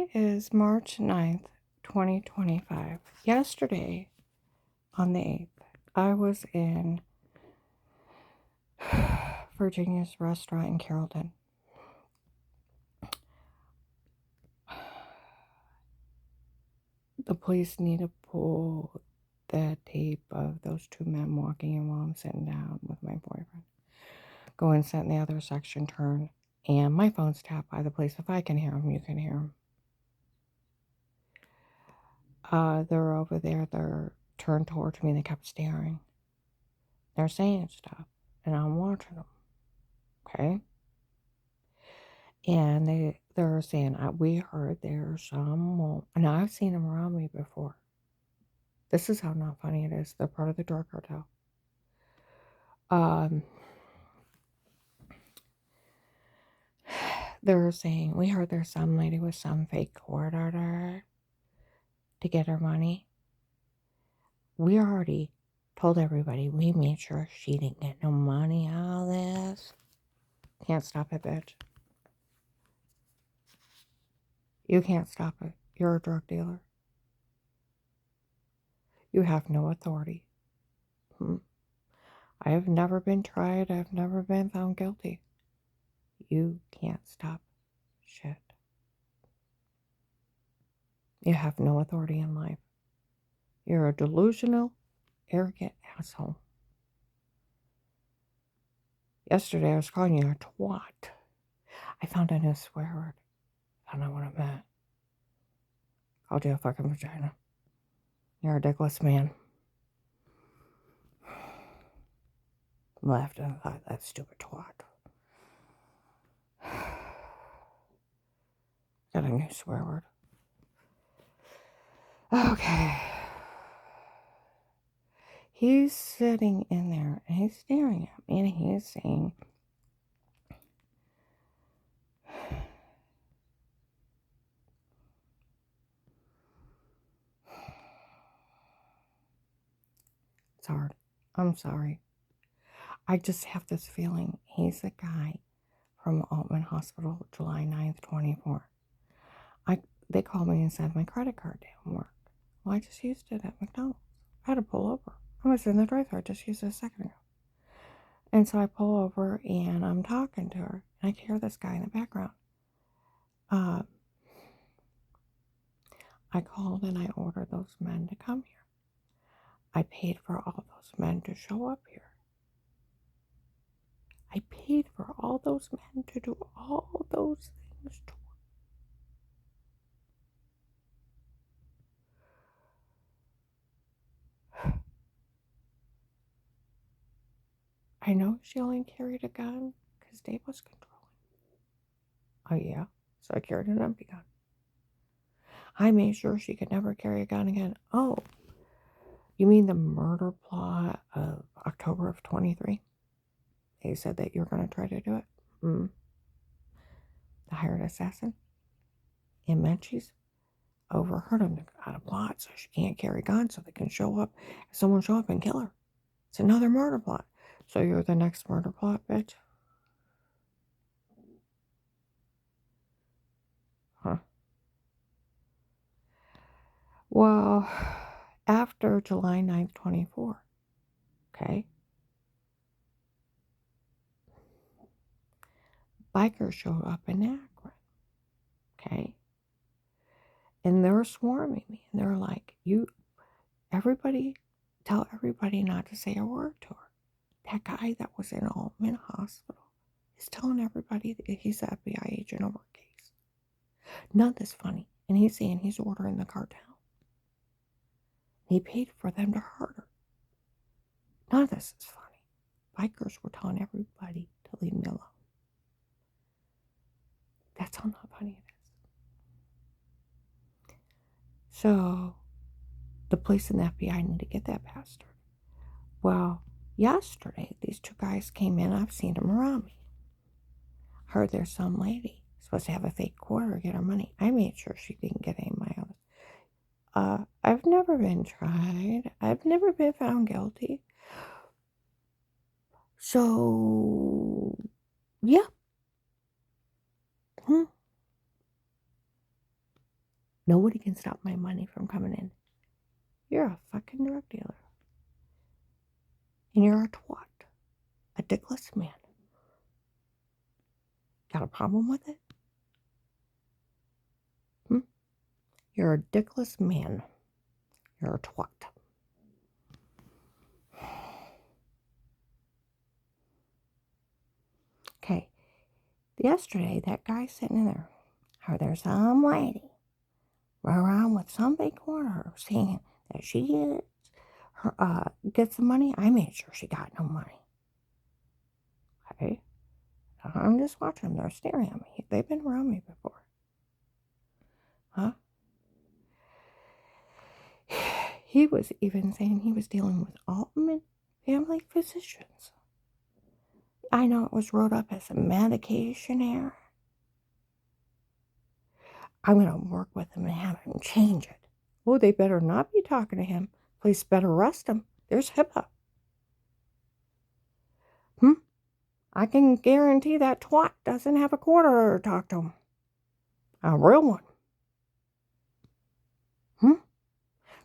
Today is March 9th, 2025. Yesterday, on the 8th, I was in Virginia's restaurant in Carrollton. The police need to pull the tape of those two men walking in while I'm sitting down with my boyfriend. Go and sit in the other section, turn, and my phone's tapped by the police. If I can hear them, you can hear them. They're over there. They're turned towards me. They kept staring. They're saying stuff, and I'm watching them. Okay? And they're saying, we heard there's some, and I've seen them around me before. This is how not funny it is. They're part of the drug cartel. They're saying, we heard there's some lady with some fake court order to get her money. We already told everybody, we made sure she didn't get no money out of this. Can't stop it, bitch. You can't stop it. You're a drug dealer. You have no authority. I have never been tried. I've never been found guilty. You can't stop shit. You have no authority in life. You're a delusional, arrogant asshole. Yesterday I was calling you a twat. I found a new swear word. I don't know what it meant. Called you a fucking vagina. You're a dickless man. Laughed and thought, that stupid twat. Got a new swear word. Okay. He's sitting in there and he's staring at me and he's saying, it's hard. I'm sorry. I just have this feeling he's the guy from Altman Hospital, July 9th, 24. They called me and said my credit card didn't work. Well, I just used it at McDonald's. I had to pull over. I was in the drive-thru. I just used it a second ago. And so I pull over and I'm talking to her. And I can hear this guy in the background. I called and I ordered those men to come here. I paid for all those men to show up here. I paid for all those men to do all those things to I know she only carried a gun because Dave was controlling. Oh, yeah? So I carried an empty gun. I made sure she could never carry a gun again. Oh, you mean the murder plot of October of 23? They said that you're going to try to do it? The hired assassin in Menchie's overheard him on a plot so she can't carry guns so they can show up. Someone show up and kill her. It's another murder plot. So you're the next murder plot, bitch? Huh. Well, after July 9th, 24, okay, bikers showed up in Akron, okay, and they were swarming me, and they were like, tell everybody not to say a word to her. That guy that was in Altman Hospital is telling everybody that he's an FBI agent over a case. None of this funny, and he's saying he's ordering the cartel. He paid for them to hurt her. None of this is funny. Bikers were telling everybody to leave me alone. That's how not funny it is. So, the police and the FBI need to get that bastard. Well, yesterday, these two guys came in. I've seen them around me. Heard there's some lady supposed to have a fake quarter to get her money. I made sure she didn't get any of my others. I've never been tried. I've never been found guilty. So, yeah. Nobody can stop my money from coming in. You're a fucking drug dealer. And you're a twat. A dickless man. Got a problem with it? Hmm? You're a dickless man. You're a twat. Okay. Yesterday, that guy sitting in there, or there's some lady around with some big corner saying that she gets the money. I made sure she got no money. Okay. I'm just watching them. They're staring at me. They've been around me before. Huh? He was even saying he was dealing with Altman Family Physicians. I know it was wrote up as a medication error. I'm going to work with him and have him change it. Oh, they better not be talking to him. Police better arrest him. There's HIPAA. I can guarantee that twat doesn't have a quarter to talk to him. A real one.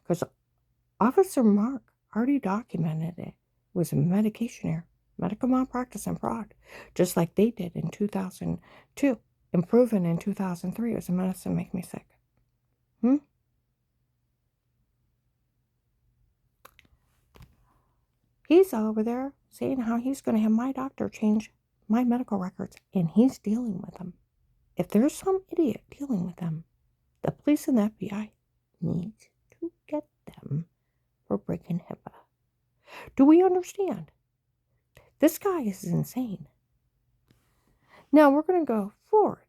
Because Officer Mark already documented it was a medication error, medical malpractice and fraud, just like they did in 2002, and proven in 2003 it was a medicine make me sick. He's over there saying how he's going to have my doctor change my medical records, and he's dealing with them. If there's some idiot dealing with them, the police and the FBI need to get them for breaking HIPAA. Do we understand? This guy is insane. Now we're going to go forward.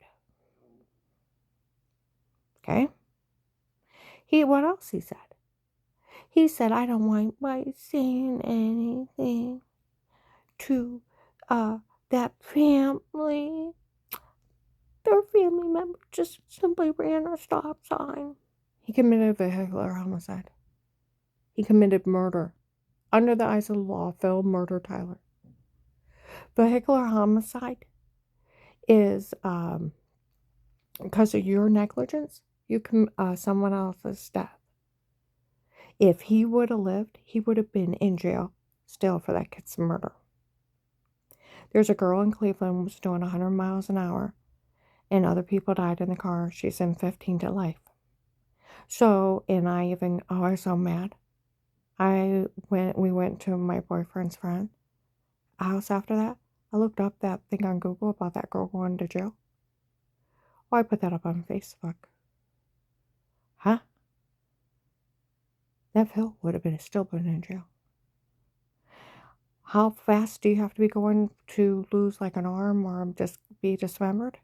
Okay? What else he said? He said, I don't want by saying anything to that family. Their family member just simply ran a stop sign. He committed vehicular homicide. He committed murder. Under the eyes of the law, Phil murdered Tyler. Vehicular homicide is because of your negligence, you can someone else's death. If he would have lived, he would have been in jail still for that kid's murder. There's a girl in Cleveland who was doing 100 miles an hour, and other people died in the car. She's in 15 to life. So, and I was so mad. We went to my boyfriend's friend's house after that. I looked up that thing on Google about that girl going to jail. I put that up on Facebook. Huh? That Phil would have still been in jail. How fast do you have to be going to lose like an arm or just be dismembered?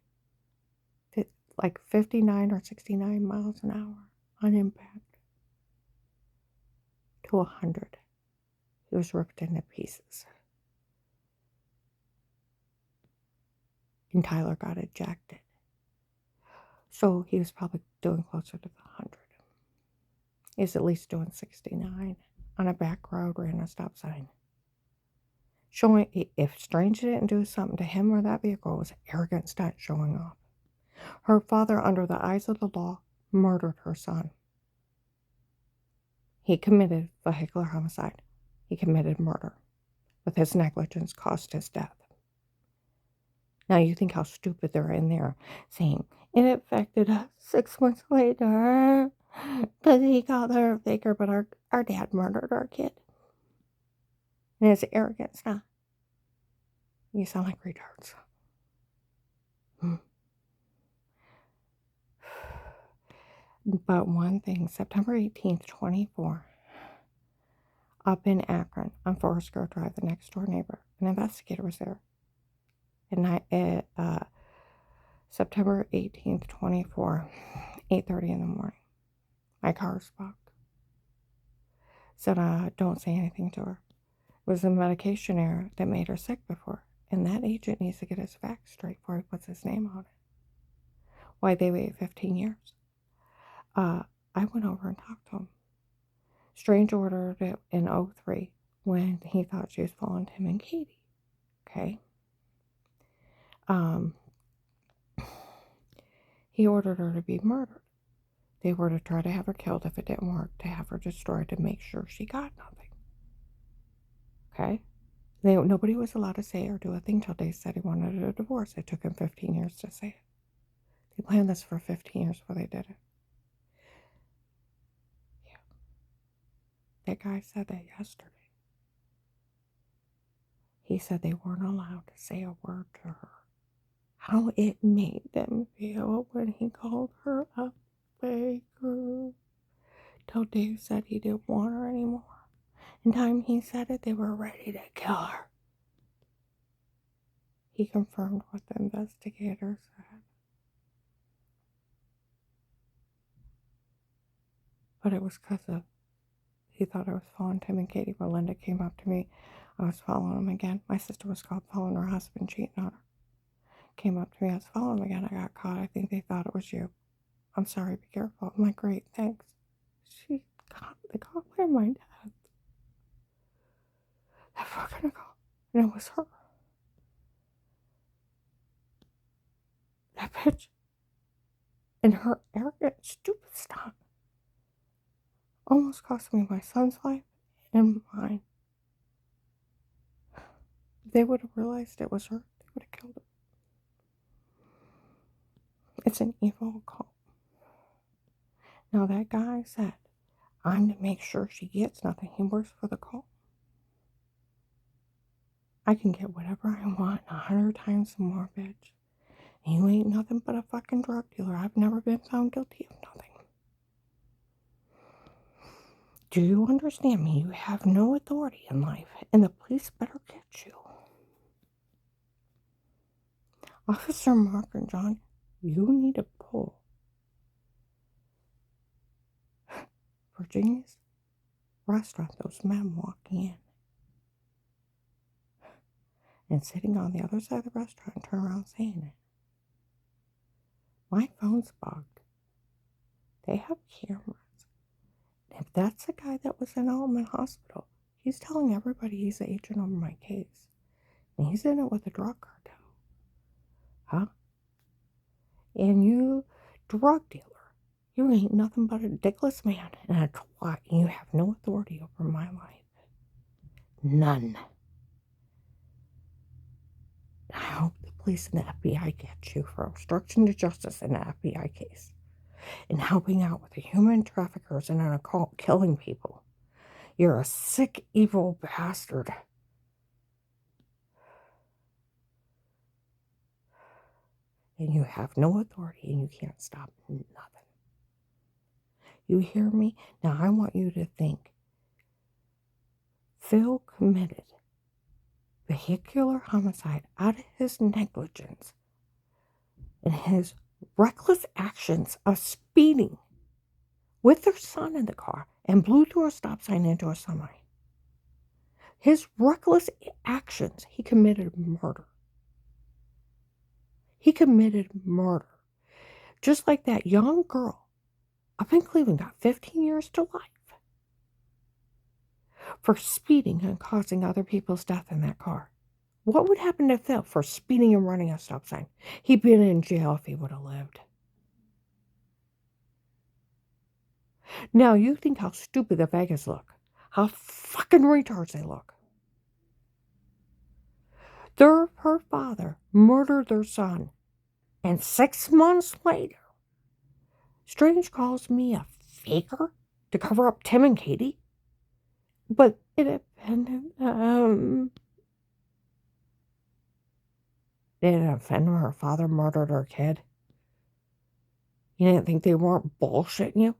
Like 59 or 69 miles an hour on impact to 100. He was ripped into pieces. And Tyler got ejected. So he was probably doing closer to the 100. He's at least doing 69 on a back road, ran a stop sign. Showing, if Strange didn't do something to him or that vehicle, it was an arrogant stunt showing off. Her father, under the eyes of the law, murdered her son. He committed vehicular homicide. He committed murder. With his negligence, caused his death. Now you think how stupid they're in there saying, it affected us 6 months later because he called her a faker, but our dad murdered our kid. And it's arrogance, huh? You sound like retards. But one thing, September 18th, 24, up in Akron on Forest Grove Drive, the next door neighbor, an investigator was there. And September 18th, 24, 8:30 in the morning. My car spoke. Said, don't say anything to her. It was a medication error that made her sick before. And that agent needs to get his facts straight before he puts his name on it. Why they wait 15 years. I went over and talked to him. Strange ordered it in 03 when he thought she was following him and Katie. Okay. He ordered her to be murdered. They were to try to have her killed if it didn't work, to have her destroyed to make sure she got nothing. Okay? Nobody was allowed to say or do a thing till Dave said he wanted a divorce. It took him 15 years to say it. They planned this for 15 years before they did it. Yeah. That guy said that yesterday. He said they weren't allowed to say a word to her. How it made them feel when he called her a faker. Till Dave said he didn't want her anymore. And time he said it, they were ready to kill her. He confirmed what the investigators said. But it was because of, he thought I was following Tim and Katie. But Linda came up to me. I was following him again. My sister was caught following her husband, cheating on her. Came up to me. I was following him again. I got caught. I think they thought it was you. I'm sorry. Be careful. I'm like, great. Thanks. They caught my dad. That fucking girl. And it was her. That bitch. And her arrogant, stupid stuff almost cost me my son's life and mine. If they would have realized it was her, they would have killed her. It's an evil cult. Now that guy said, I'm to make sure she gets nothing. He works for the cult. I can get whatever I want 100 times more, bitch. And you ain't nothing but a fucking drug dealer. I've never been found guilty of nothing. Do you understand me? You have no authority in life, and the police better get you. Officer Mark and John, you need to pull Virginia's restaurant, those men walking in and sitting on the other side of the restaurant and turn around saying it. My phone's bugged. They have cameras. If that's the guy that was in Altman Hospital, he's telling everybody he's the agent on my case. And he's in it with a drug cartel. Huh? And you, drug dealer, you ain't nothing but a dickless man and a twat, and you have no authority over my life. None. I hope the police and the FBI get you for obstruction to justice in the FBI case. And helping out with the human traffickers and an occult killing people. You're a sick, evil bastard. And you have no authority and you can't stop nothing. You hear me? Now I want you to think. Phil committed vehicular homicide out of his negligence and his reckless actions of speeding with their son in the car and blew through a stop sign into a semi. His reckless actions, he committed murder. He committed murder. Just like that young girl up in Cleveland got 15 years to life for speeding and causing other people's death in that car. What would happen to Phil for speeding and running a stop sign? He'd been in jail if he would have lived. Now you think how stupid the Vegas look. How fucking retards they look. Her father murdered their son. And 6 months later, Strange calls me a faker to cover up Tim and Katie. But it offended them. They didn't offend her father murdered her kid. You didn't think they weren't bullshitting you?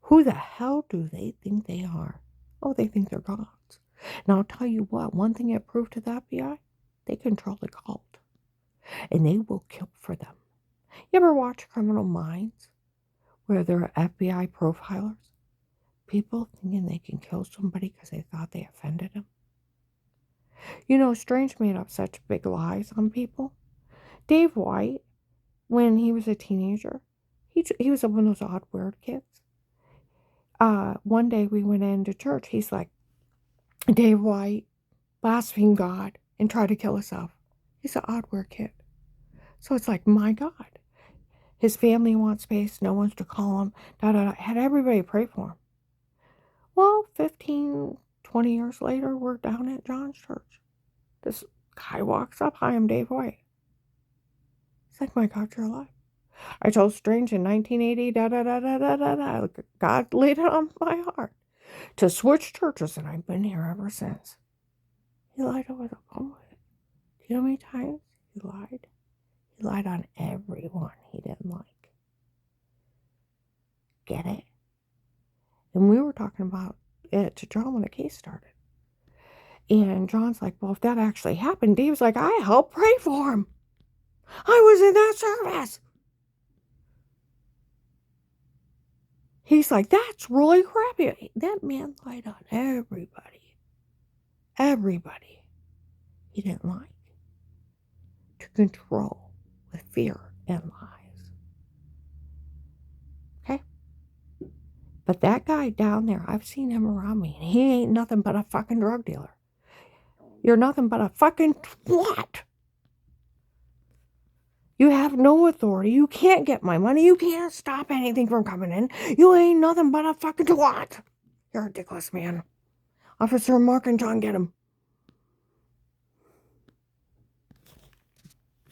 Who the hell do they think they are? Oh, they think they're gods. Now, I'll tell you what, one thing it proved to the FBI, they control the cult. And they will kill for them. You ever watch Criminal Minds? Where they're FBI profilers? People thinking they can kill somebody because they thought they offended them. You know, Strange made up such big lies on people. Dave White, when he was a teenager, he was one of those odd, weird kids. One day we went into church. He's like, Dave White blasphemed God and tried to kill himself. He's an odd, weird kid. So it's like, my God. His family wants space. No one's to call him. Da, da, da. Had everybody pray for him. Well, 15, 20 years later, we're down at John's church. This guy walks up. Hi, I'm Dave White. He's like, my God, you're alive. I told Strange in 1980, da, da, da, da, da, da, da. God laid it on my heart to switch churches, and I've been here ever since. He lied over the phone with it. Do you know how many times he lied? He lied on everyone he didn't like. Get it? And we were talking about it to John when the case started. And John's like, well, if that actually happened, Dave's like, I helped pray for him. I was in that service. He's like, that's really crappy. That man lied on everybody. Everybody he didn't like. To control with fear and lies. Okay? But that guy down there, I've seen him around me, and he ain't nothing but a fucking drug dealer. You're nothing but a fucking twat. You have no authority. You can't get my money. You can't stop anything from coming in. You ain't nothing but a fucking twat. You're ridiculous, man. Officer Mark and John, get him.